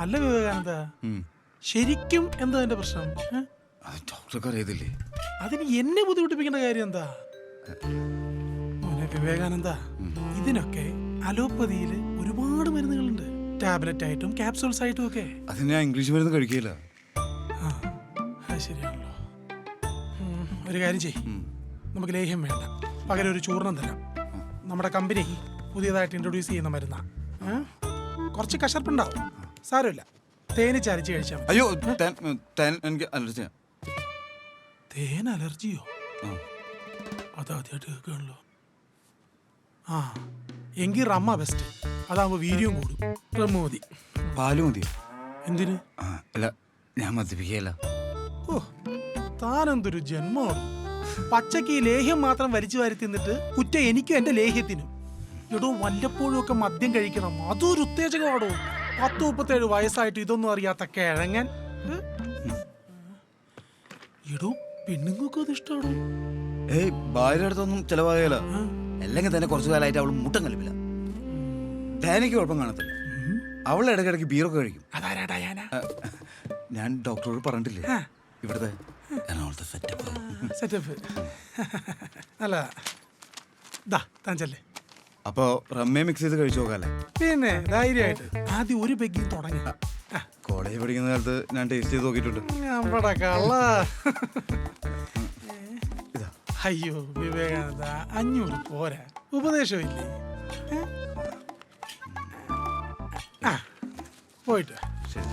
അല്ല വിവേകാനന്ദ, ശരിക്കും എന്താ എന്റെ പ്രശ്നം? ഡോക്ടർക്ക് അറിയത്തില്ലേ? അതിന് എന്നെ ബുദ്ധിമുട്ടിപ്പിക്കേണ്ട കാര്യം എന്താ? മോനെ വിവേകാനന്ദ, ഇതിനൊക്കെ അലോപ്പതിയില് ഒരുപാട് മരുന്നുകളുണ്ട്, ടാബ്ലറ്റ് ആയിട്ടും ക്യാപ്സൂൾസ് ആയിട്ടും ഒക്കെ. അതിന് ഞാൻ ഇംഗ്ലീഷ് മരുന്ന് കഴിക്കില്ല. ശരിയാണല്ലോ. ഒരു കാര്യം ചെയ്യ്, നമുക്ക് ലേഹ്യം വേണ്ട, പകരം ഒരു ചൂർണം തരാം. നമ്മുടെ കമ്പനി പുതിയതായിട്ട് ഇൻട്രൊഡ്യൂസ് ചെയ്യുന്ന മരുന്നാ. കുറച്ച് കശർപ്പുണ്ടാവും, സാരമില്ല, തേന് ചരച്ച് കഴിച്ചാൽ മതി. അയ്യോ, എനിക്ക് അലർജിയാ. തേൻ അലർജിയോ? അതാദ്യമായിട്ട് കേൾക്കുകയാണല്ലോ. എങ്കിൽ റമ്മ ബെസ്റ്റ്, അതാകുമ്പോ വീര്യം കൂടും. റമ്മ മതി. പാല് മതിയോ? എന്തിന്? അല്ല, ഞാൻ മദ്യപിക്കുകയല്ല. ഓ, താനെന്തൊരു ജന്മമാണ്. പച്ചക്ക് ഈ ലേഹ്യം മാത്രം വലിച്ചു വാരി തിന്നിട്ട് കുറ്റം എനിക്കും എന്റെ ലേഹ്യത്തിനും. എടോ, വല്ലപ്പോഴും ഒക്കെ മദ്യം കഴിക്കണം, അതൊരു ഉത്തേജകമാണോ? 37 വയസ്സായിട്ട് ഇതൊന്നും അറിയാത്ത കിഴങ്ങൻ. എടോ, പെണ്ണുങ്ങൾക്ക് അത് ഇഷ്ടമാണോ? ഏയ്, ഭാര്യ അടുത്തൊന്നും ചെലവാകല. അല്ലെങ്കിൽ തന്നെ കുറച്ചു കാലമായിട്ട് അവള് മുട്ടം കലിപ്പില്ല. ഡയാനയ്ക്ക് കുഴപ്പം കാണത്തില്ല, അവളെ ഇടയ്ക്കിടയ്ക്ക് ബീറൊക്കെ കഴിക്കും. അതാരാ ഡയാന? ഞാൻ ഡോക്ടറോട് പറഞ്ഞിട്ടില്ലേ, ഇവിടുത്തെ സെറ്റപ്പ് അല്ല. താൻ ചെല്ലേ. അപ്പൊ റമ്മയെ മിക്സ് ചെയ്ത് കഴിച്ചു നോക്കാല്ലേ? പിന്നെ ധൈര്യമായിട്ട് ആദ്യം ഒരു പെഗ്ഗിൽ തുടങ്ങി. കോളേജ് പഠിക്കുന്ന കാലത്ത് ഞാൻ ടേസ്റ്റ് ചെയ്ത് നോക്കിയിട്ടുണ്ട്. നമ്മുടെ കള്ള. അയ്യോ വിവേകാനന്ദ, 500 പോരാ, ഉപദേശമില്ലേ? പോയിട്ട് ശരി.